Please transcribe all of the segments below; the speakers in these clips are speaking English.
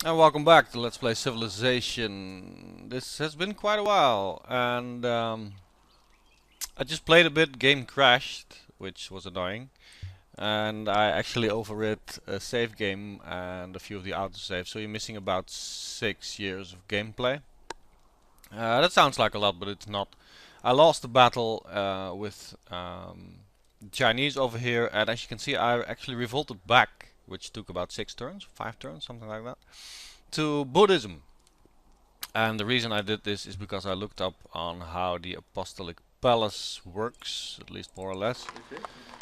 And welcome back to Let's Play Civilization. This has been quite a while, and I just played a bit, game crashed, which was annoying, and I actually overwrit a save game and a few of the autosaves, so you're missing about 6 years of gameplay. That sounds like a lot, but it's not. I lost the battle with the Chinese over here, and as you can see I actually revolted back, which took about 6 turns, 5 turns, something like that, to Buddhism. And the reason I did this is because I looked up on how the Apostolic Palace works, at least more or less.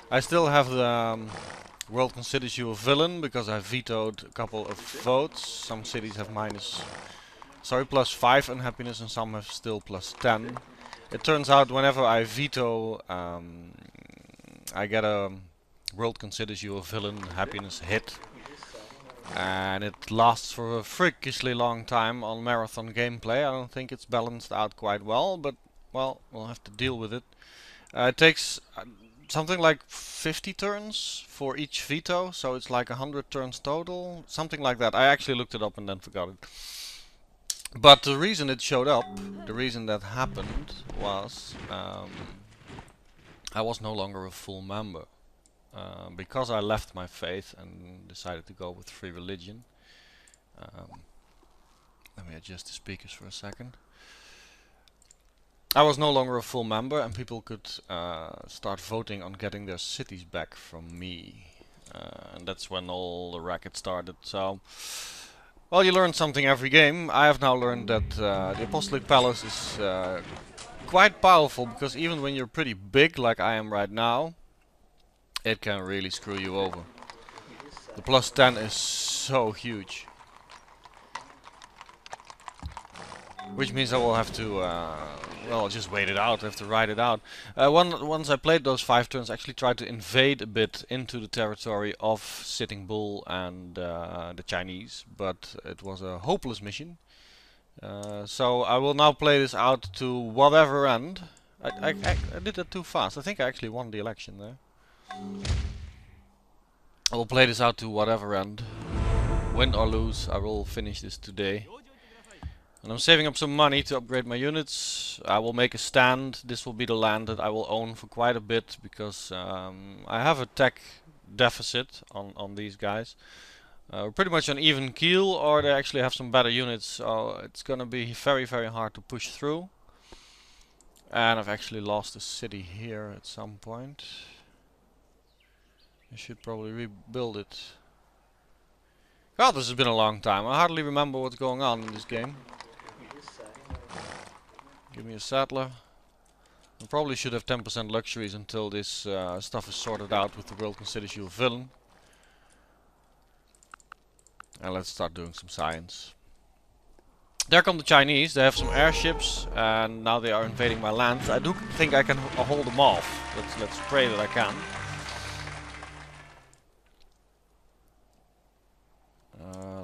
I still have the world considers you a villain because I vetoed a couple of votes. Some cities have plus 5 unhappiness and some have still plus 10. It turns out whenever I veto, I get a world considers you a villain happiness hit. And it lasts for a freakishly long time on marathon gameplay. I don't think it's balanced out quite well, but well, we'll have to deal with it. It takes something like 50 turns for each veto, so it's like 100 turns total, something like that. I actually looked it up and then forgot it. But the reason it showed up, the reason that happened was I was no longer a full member. Because I left my faith and decided to go with free religion. Let me adjust the speakers for a second. I was no longer a full member and people could start voting on getting their cities back from me. And that's when all the racket started. So, well, you learn something every game. I have now learned that the Apostolic Palace is quite powerful, because even when you're pretty big like I am right now, it can really screw you over. The plus 10 is so huge. Which means I will have to, well, just wait it out, I have to ride it out. Once I played those 5 turns, I actually tried to invade a bit into the territory of Sitting Bull and the Chinese, but it was a hopeless mission. So I will now play this out to whatever end. I did that too fast. I think I actually won the election there. I will play this out to whatever end. Win or lose, I will finish this today. And I'm saving up some money to upgrade my units. I will make a stand. This will be the land that I will own for quite a bit, because I have a tech deficit on these guys. We're pretty much on even keel, or they actually have some better units, so it's gonna be very hard to push through. And I've actually lost a city here at some point. I should probably rebuild it. God, this has been a long time. I hardly remember what's going on in this game. Give me a settler. I probably should have 10% luxuries until this stuff is sorted out with the world considers you a villain. And let's start doing some science. There come the Chinese. They have some airships and now they are invading my land. I do think I can hold them off. Let's pray that I can.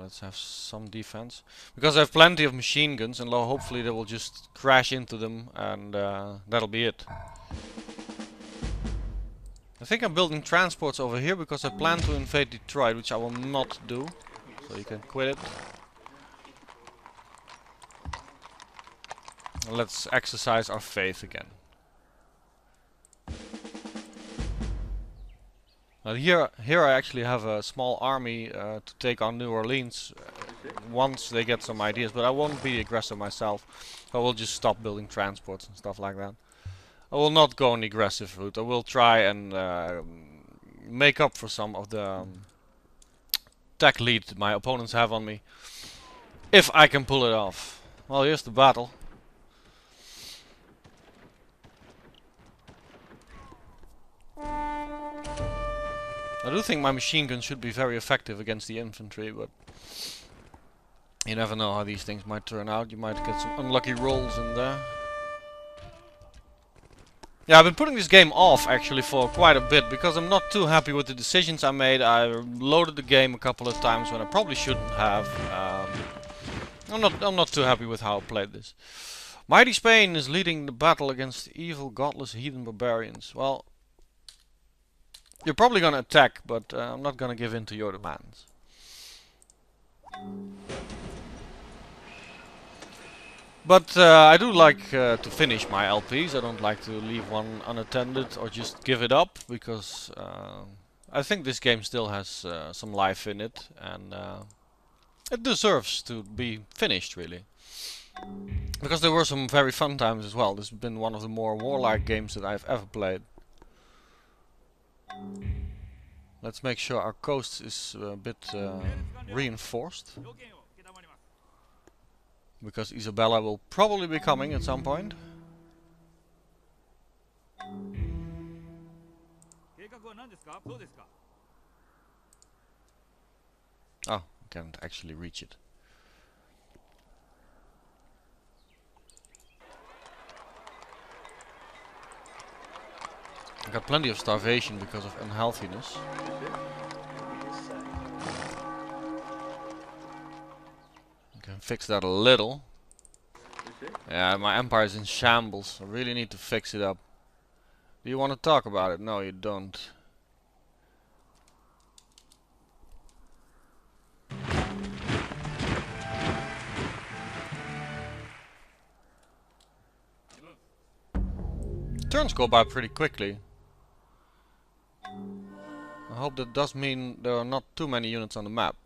Let's have some defense, because I have plenty of machine guns, and hopefully they will just crash into them, and that'll be it. I think I'm building transports over here because I plan to invade Detroit, which I will not do. So you can quit it. And let's exercise our faith again. Here I actually have a small army to take on New Orleans once they get some ideas, but I won't be the aggressor myself. I will just stop building transports and stuff like that. I will not go on the aggressive route. I will try and make up for some of the tech lead my opponents have on me, if I can pull it off. Well, here's the battle. I do think my machine gun should be very effective against the infantry, but you never know how these things might turn out. You might get some unlucky rolls in there. Yeah, I've been putting this game off actually for quite a bit because I'm not too happy with the decisions I made. I loaded the game a couple of times when I probably shouldn't have. I'm not too happy with how I played this. Mighty Spain is leading the battle against evil, godless, heathen barbarians. Well, you're probably gonna attack, but I'm not gonna give in to your demands. But I do like to finish my LPs. I don't like to leave one unattended or just give it up, because I think this game still has some life in it, and it deserves to be finished, really. Because there were some very fun times as well. This has been one of the more warlike games that I've ever played. Let's make sure our coast is a bit reinforced, because Isabella will probably be coming at some point. Oh, I can't actually reach it. I got plenty of starvation because of unhealthiness. I can fix that a little. Yeah, my empire is in shambles. I really need to fix it up. Do you want to talk about it? No, you don't. Turns go by pretty quickly. I hope that does mean there are not too many units on the map.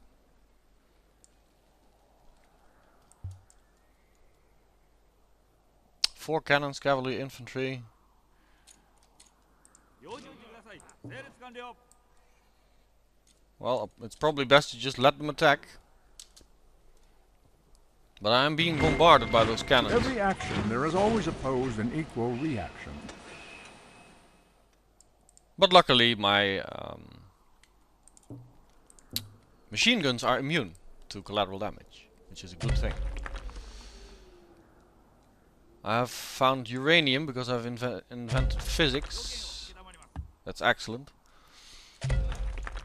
Four cannons, cavalry, infantry. Well, it's probably best to just let them attack. But I am being bombarded by those cannons. Every action, there is always opposed an equal reaction. But luckily my machine guns are immune to collateral damage, which is a good thing. I have found uranium because I've invented physics. That's excellent.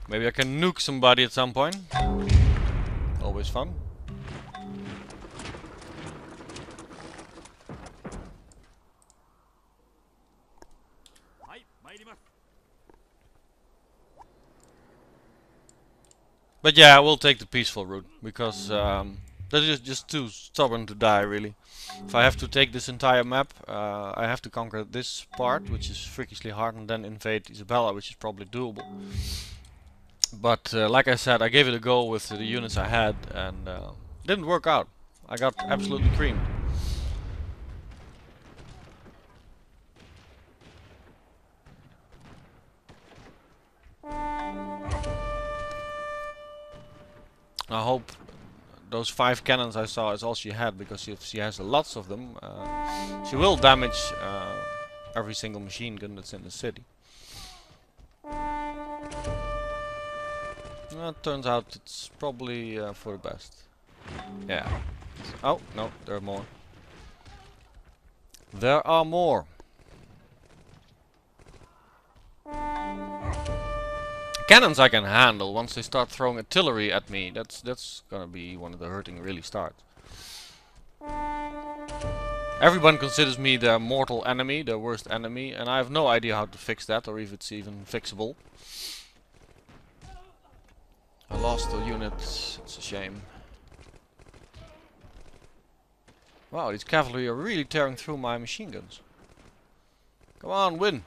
Maybe I can nuke somebody at some point. Always fun. But yeah, we'll take the peaceful route, because they're just too stubborn to die, really. If I have to take this entire map, I have to conquer this part, which is freakishly hard, and then invade Isabella, which is probably doable. But like I said, I gave it a go with the units I had, and didn't work out. I got absolutely creamed. I hope those 5 cannons I saw is all she had, because if she has lots of them, she will damage every single machine gun that's in the city. It turns out it's probably for the best. Yeah. Oh, no, there are more. There are more. Cannons I can handle. Once they start throwing artillery at me, that's gonna be when the hurting really starts. Everyone considers me their mortal enemy, their worst enemy, and I have no idea how to fix that, or if it's even fixable. I lost a unit, it's a shame. Wow, these cavalry are really tearing through my machine guns. Come on, win!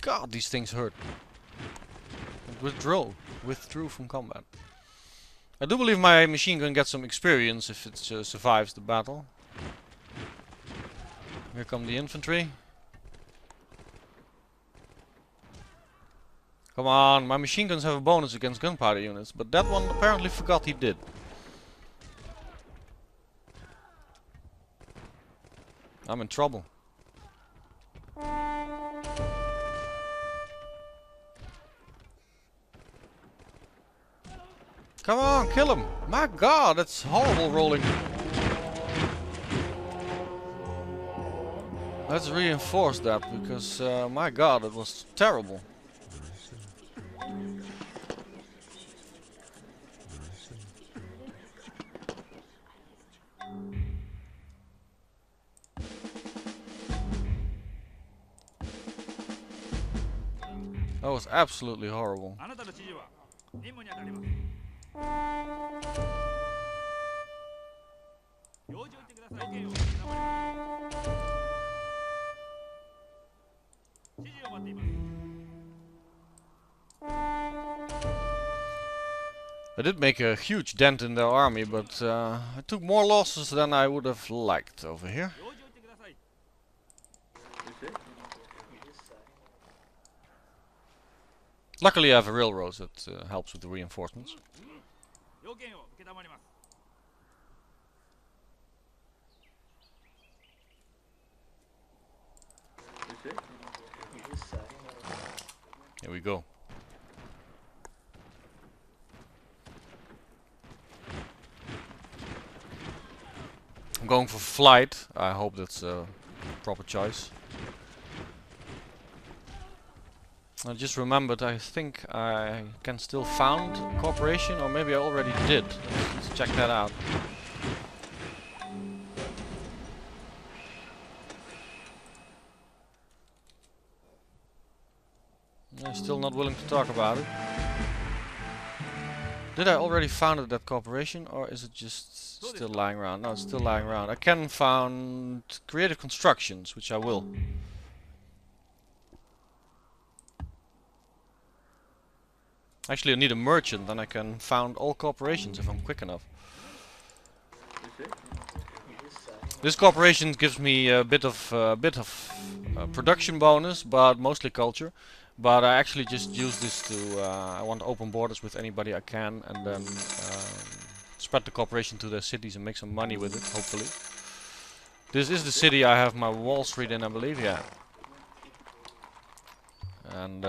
God, these things hurt. It withdrew from combat. I do believe my machine gun gets some experience if it survives the battle. Here come the infantry. Come on, my machine guns have a bonus against gunpowder units, but that one apparently forgot he did. I'm in trouble. Come on, kill him! My god, that's horrible rolling. Let's reinforce that, because my god, it was terrible. That was absolutely horrible. I did make a huge dent in their army, but I took more losses than I would have liked over here. Luckily I have a railroad that helps with the reinforcements. Here we go. I'm going for flight. I hope that's a proper choice. I just remembered, I think I can still found cooperation, or maybe I already did. Let's check that out. I'm still not willing to talk about it. Did I already founded that corporation, or is it just still lying around? No, it's still lying around. I can found creative constructions, which I will. Actually, I need a merchant, then I can found all corporations if I'm quick enough. This corporation gives me a bit of production bonus, but mostly culture. But I actually just use this to I want open borders with anybody I can, and then spread the corporation to their cities and make some money with it, hopefully. This is the city I have my Wall Street in, I believe, yeah. And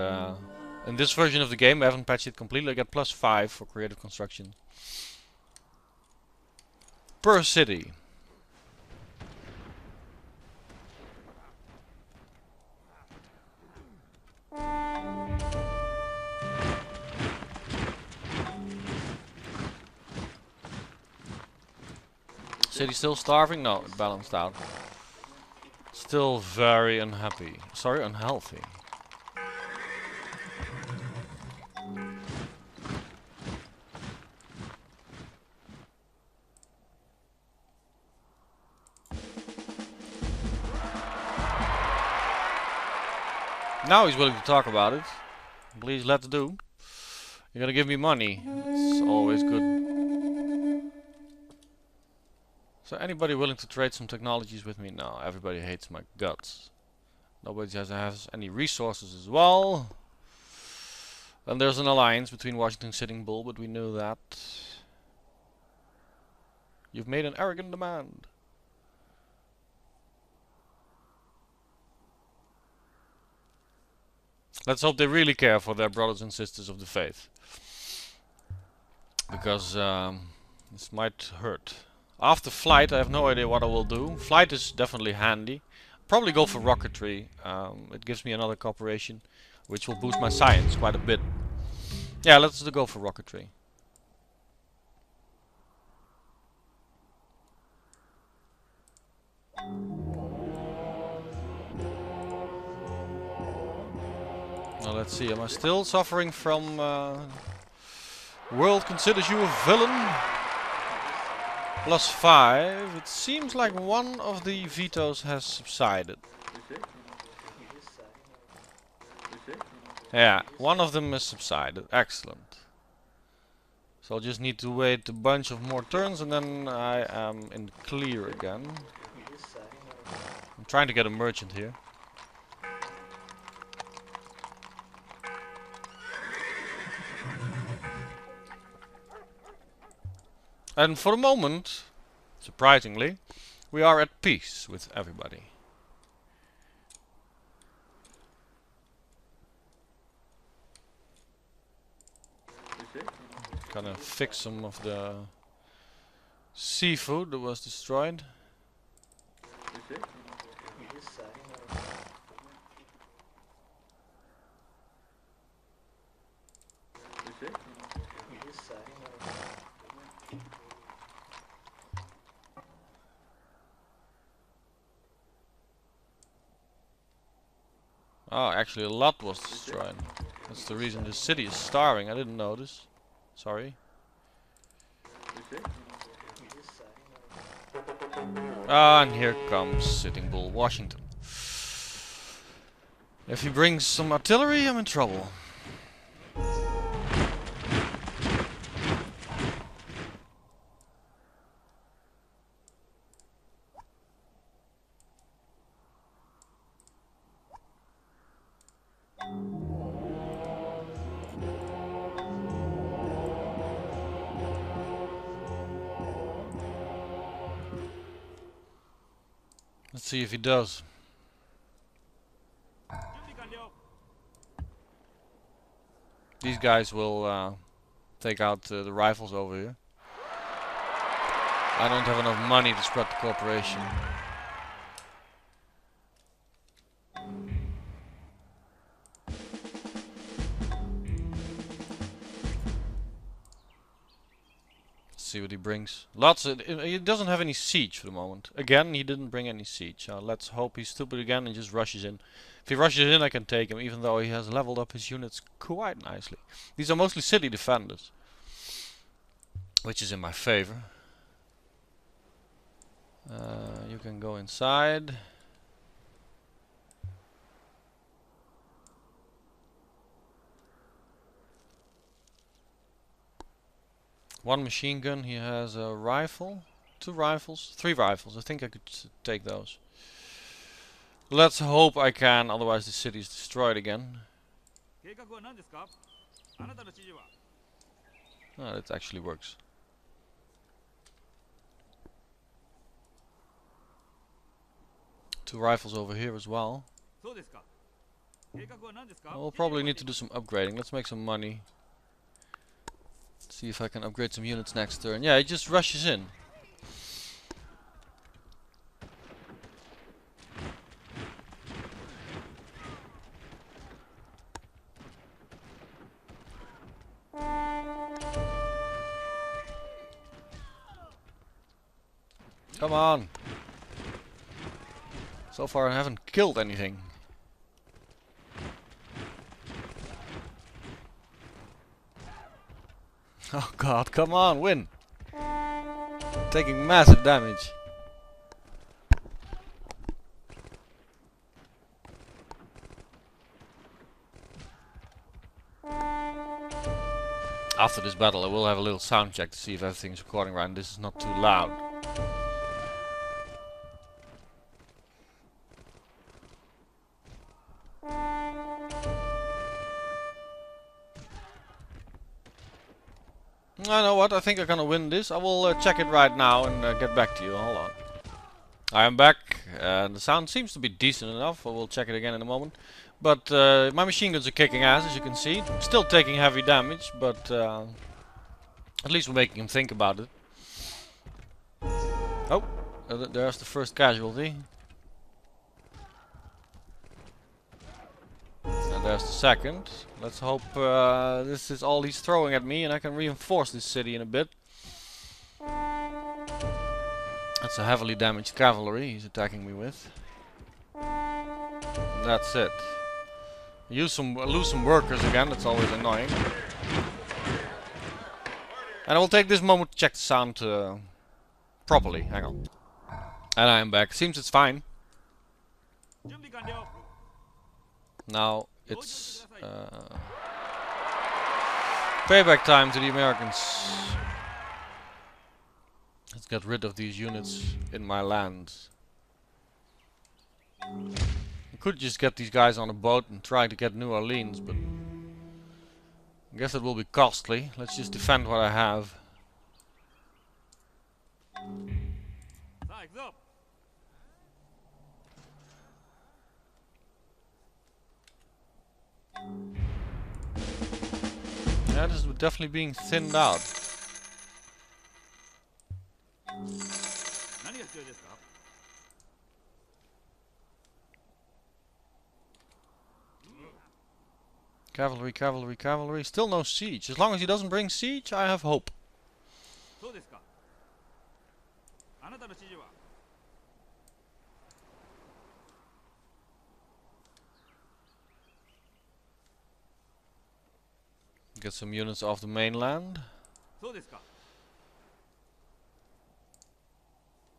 in this version of the game, I haven't patched it completely. I get +5 for creative construction per city. City still starving? No, it balanced out. Still very unhappy. Sorry, unhealthy. Now he's willing to talk about it. Please, let's do. You're gonna give me money. It's always good. So anybody willing to trade some technologies with me? No, everybody hates my guts. Nobody has any resources as well. Then there's an alliance between Washington and Sitting Bull, but we knew that. You've made an arrogant demand. Let's hope they really care for their brothers and sisters of the faith. Because this might hurt. After flight, I have no idea what I will do. Flight is definitely handy. Probably go for rocketry. It gives me another cooperation, which will boost my science quite a bit. Yeah, let's go for rocketry. Now let's see, am I still suffering from world considers you a villain? +5. It seems like one of the vetoes has subsided. Yeah, one of them has subsided. Excellent. So I'll just need to wait a bunch of more turns and then I am in the clear again. I'm trying to get a merchant here. And for the moment, surprisingly, we are at peace with everybody. Gonna fix some of the seafood that was destroyed. Oh, actually a lot was destroyed. That's the reason the city is starving. I didn't notice. Sorry. Ah, and here comes Sitting Bull Washington. If he brings some artillery, I'm in trouble. Let's see if he does. These guys will take out the rifles over here. I don't have enough money to spread the cooperation. See what he brings. He doesn't have any siege for the moment. Again, he didn't bring any siege. Let's hope he's stupid again and just rushes in. If he rushes in, I can take him, even though he has leveled up his units quite nicely. These are mostly city defenders, which is in my favor. You can go inside. One machine gun, he has a rifle, 2 rifles, 3 rifles. I think I could take those. Let's hope I can, otherwise the city is destroyed again. Oh, that actually works. Two rifles over here as well. We'll probably need to do some upgrading. Let's make some money. See if I can upgrade some units next turn. Yeah, he just rushes in. Come on. So far I haven't killed anything. Oh god, come on, win! Taking massive damage. After this battle I will have a little sound check to see if everything's recording right and this is not too loud. I know what, I think I'm gonna win this. I will check it right now and get back to you. Hold on. I am back. The sound seems to be decent enough. I will check it again in a moment. But my machine guns are kicking ass, as you can see. Still taking heavy damage, but at least we're making him think about it. Oh, there's the first casualty. And there's the second. Let's hope this is all he's throwing at me and I can reinforce this city in a bit. That's a heavily damaged cavalry he's attacking me with. That's it. Lose some workers again, that's always annoying. And I will take this moment to check the sound properly. Hang on. And I am back. Seems it's fine. Now it's payback time to the Americans. Let's get rid of these units in my land. I could just get these guys on a boat and try to get New Orleans, but I guess it will be costly. Let's just defend what I have. Yeah, this is definitely being thinned out. Cavalry, cavalry, cavalry. Still no siege. As long as he doesn't bring siege, I have hope. Get some units off the mainland.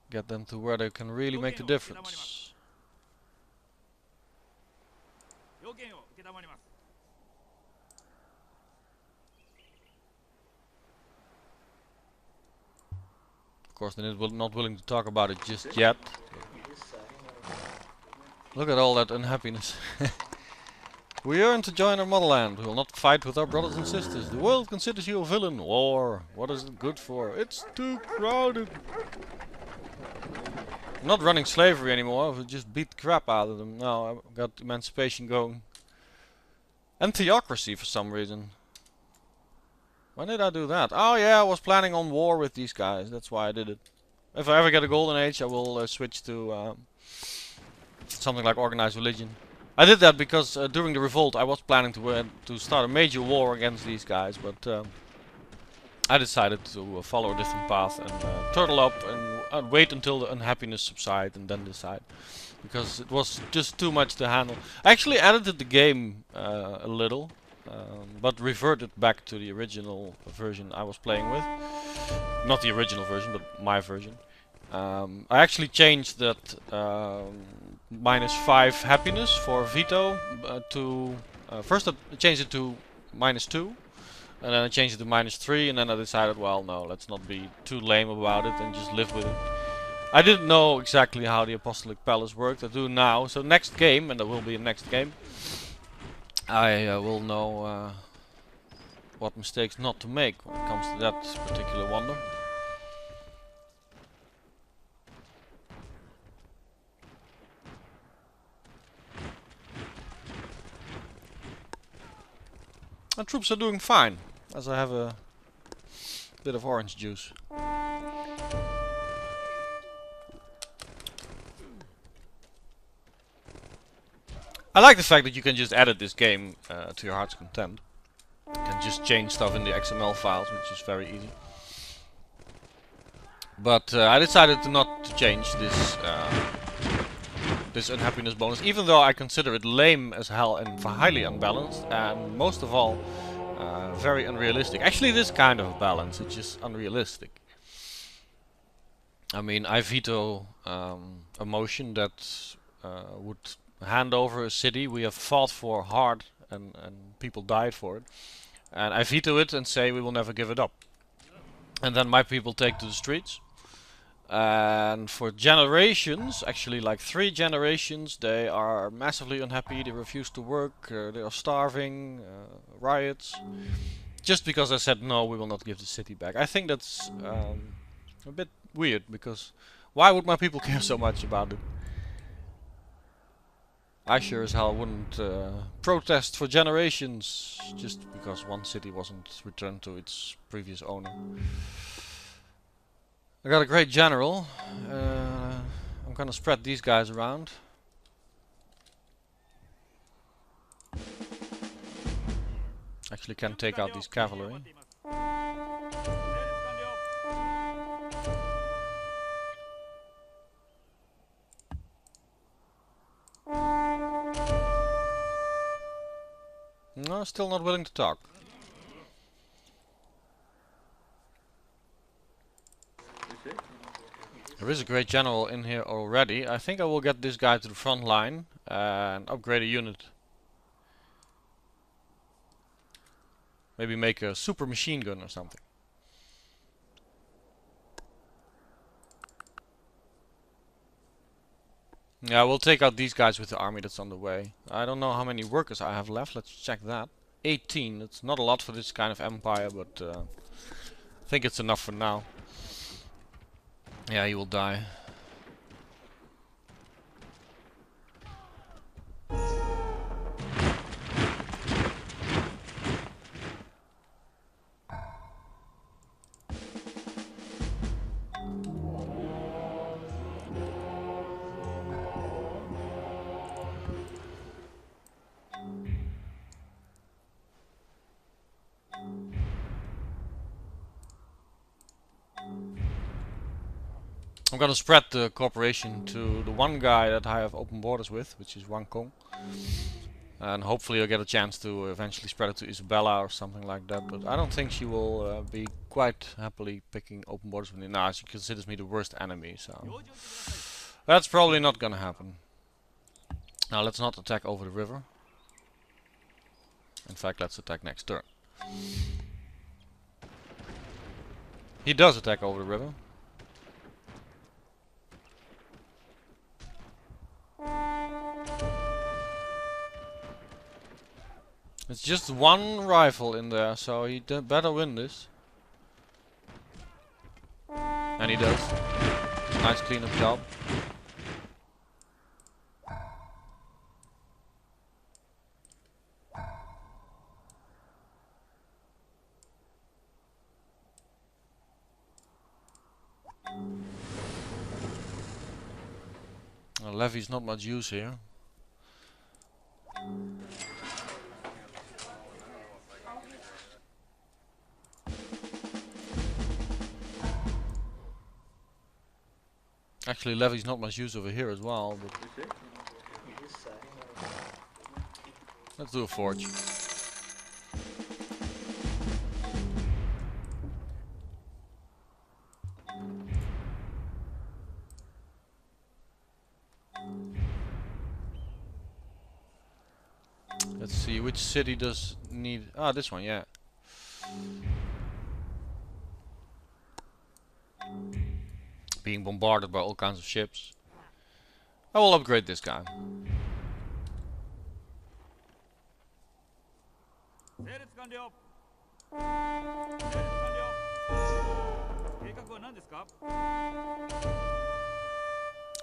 Get them to where they can really make the difference. Of course, they're not willing to talk about it just yet. Look at all that unhappiness. We yearn to join our motherland. We will not fight with our brothers and sisters. The world considers you a villain. War. What is it good for? It's too crowded. I'm not running slavery anymore. I've just beat the crap out of them. Now I've got emancipation going. And theocracy for some reason. When did I do that? Oh yeah, I was planning on war with these guys. That's why I did it. If I ever get a golden age, I will switch to something like organized religion. I did that because during the revolt I was planning to start a major war against these guys, but I decided to follow a different path and turtle up and wait until the unhappiness subsides and then decide. Because it was just too much to handle. I actually edited the game a little, but reverted back to the original version I was playing with. Not the original version, but my version. I actually changed that -5 happiness for veto to... first I changed it to -2. And then I changed it to -3, and then I decided, well, no, let's not be too lame about it and just live with it. I didn't know exactly how the Apostolic Palace worked. I do now. So next game, and there will be a next game, I will know what mistakes not to make when it comes to that particular wonder. And troops are doing fine, as I have a bit of orange juice. I like the fact that you can just edit this game to your heart's content. You can just change stuff in the XML files, which is very easy. But I decided not to change this this unhappiness bonus, even though I consider it lame as hell and highly unbalanced, and most of all very unrealistic. Actually, this kind of balance, it's just unrealistic. I mean, I veto a motion that would hand over a city we have fought for hard and people died for it. And I veto it and say we will never give it up. And then my people take to the streets. And for generations, actually like 3 generations, they are massively unhappy, they refuse to work, they are starving, riots. Just because I said no, we will not give the city back. I think that's a bit weird, because why would my people care so much about it? I sure as hell wouldn't protest for generations just because one city wasn't returned to its previous owner. I got a great general. I'm gonna spread these guys around. Actually can take out these cavalry. No, still not willing to talk. There is a great general in here already. I think I will get this guy to the front line and upgrade a unit. Maybe make a super machine gun or something. Yeah, we'll take out these guys with the army that's on the way. I don't know how many workers I have left. Let's check that. 18. That's not a lot for this kind of empire, but I think it's enough for now. Yeah, he will die. I'm gonna spread the cooperation to the one guy that I have open borders with, which is Wang Kong. And hopefully I'll get a chance to eventually spread it to Isabella or something like that. But I don't think she will be quite happily picking open borders with me. Nah, she considers me the worst enemy, so that's probably not gonna happen. Now let's not attack over the river. In fact, let's attack next turn. He does attack over the river. It's just one rifle in there, so he better win this. And he does. Nice cleanup job. Levy's not much use here. Actually, Levy's not much use over here as well, but let's do a forge. Let's see, which city does need... Ah, this one, yeah. Being bombarded by all kinds of ships. I will upgrade this guy.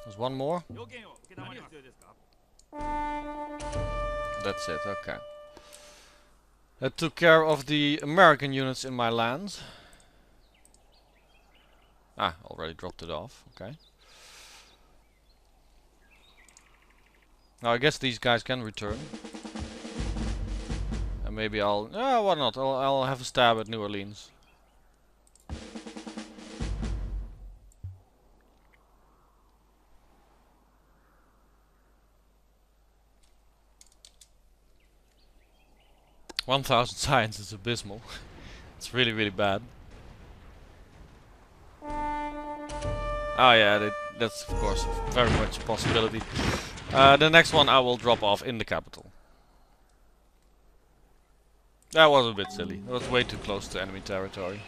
There's one more. That's it, okay. That took care of the American units in my lands. Ah, already dropped it off, okay. Now I guess these guys can return. And maybe I'll... why not? I'll have a stab at New Orleans. $1,000 science is abysmal. It's really, really bad. Oh yeah, that's of course very much a possibility. The next one I will drop off in the capital. That was a bit silly. It was way too close to enemy territory.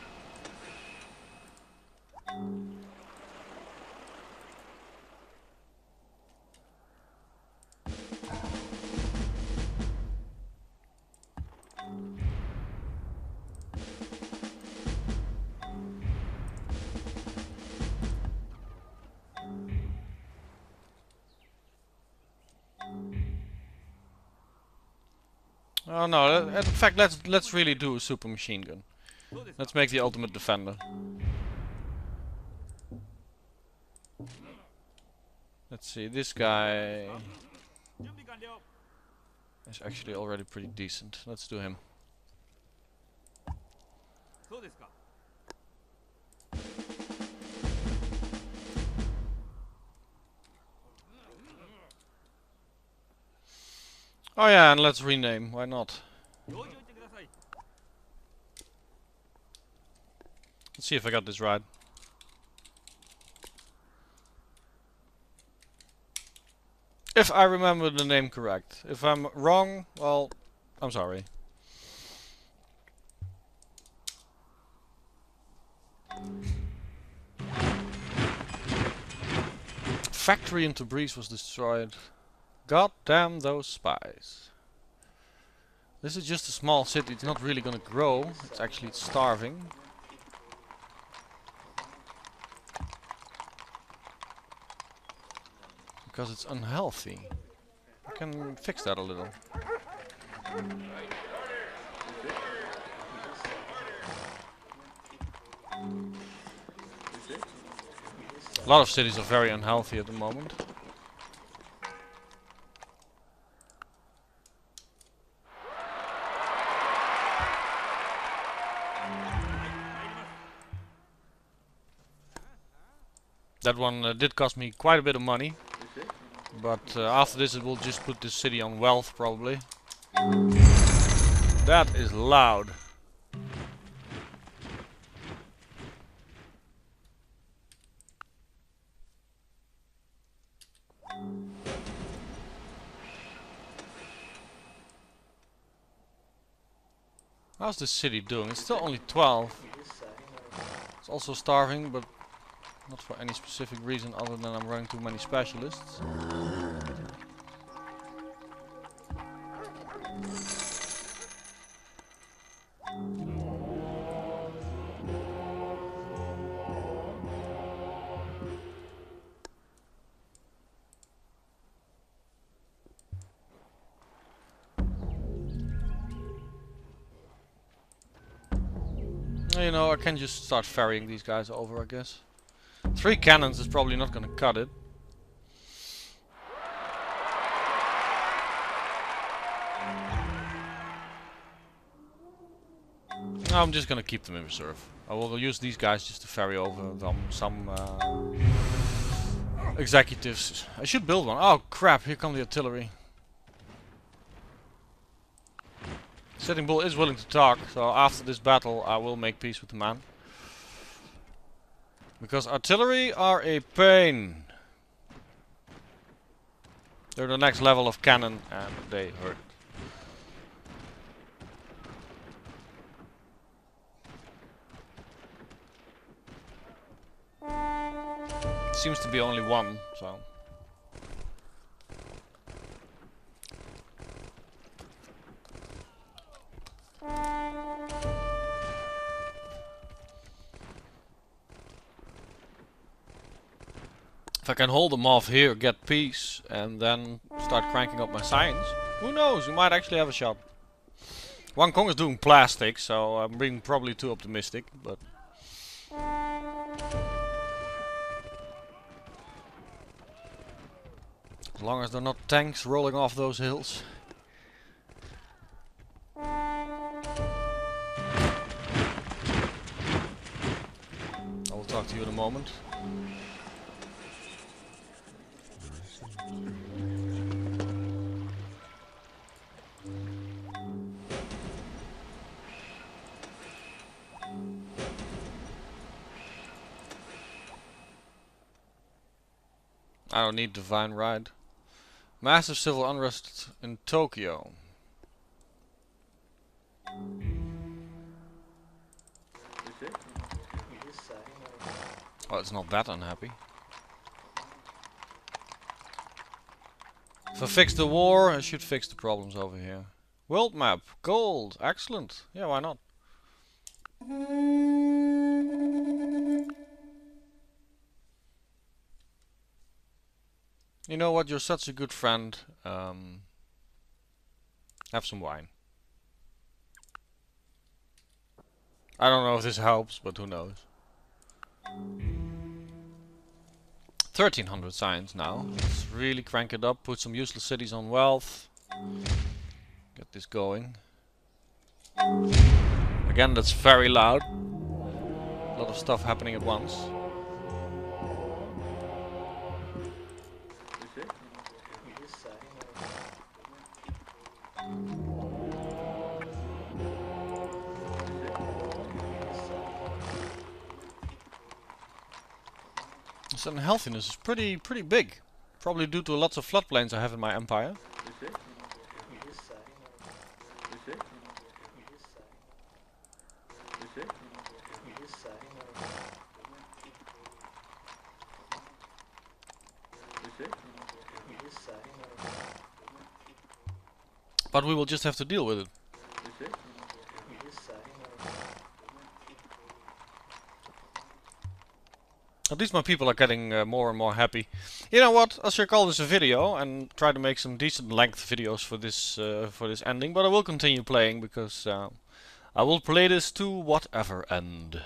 Oh no, in fact let's really do a super machine gun. Let's make the ultimate defender. Let's see, this guy is actually already pretty decent. Let's do him. Oh yeah, and let's rename, why not? Let's see if I got this right. If I remember the name correct. If I'm wrong, well, I'm sorry. Factory in Tabriz was destroyed. God damn those spies. This is just a small city, it's not really gonna grow. It's starving. Because it's unhealthy. I can fix that a little. A lot of cities are very unhealthy at the moment. That one did cost me quite a bit of money, but after this it will just put this city on wealth probably. That is loud. How's this city doing? It's still only 12. It's also starving, but not for any specific reason other than I'm running too many specialists. You know, I can just start ferrying these guys over, I guess. 3 cannons is probably not gonna cut it. No, I'm just gonna keep them in reserve. I will use these guys just to ferry over some executives. I should build one. Oh crap, here come the artillery. Sitting Bull is willing to talk, so after this battle I will make peace with the man. Because artillery are a pain. They're the next level of cannon and they hurt. Seems to be only one, so. If I can hold them off here, get peace, and then start cranking up my science, who knows, we might actually have a shot. Wang Kong is doing plastic, so I'm being probably too optimistic, but... as long as they're not tanks rolling off those hills. I will talk to you in a moment. I don't need divine ride. Massive civil unrest in Tokyo. Oh, it's not that unhappy. If I fix the war, I should fix the problems over here. World map, gold, excellent. Yeah, why not? You know what, you're such a good friend. Have some wine. I don't know if this helps, but who knows. 1300 science now. Let's really crank it up, put some useless cities on wealth. Get this going. Again, that's very loud. A lot of stuff happening at once. So unhealthiness is pretty big. Probably due to lots of floodplains I have in my empire. But we will just have to deal with it. At least my people are getting more and more happy. You know what? I should call this a video and try to make some decent length videos for this ending. But I will continue playing because I will play this to whatever end.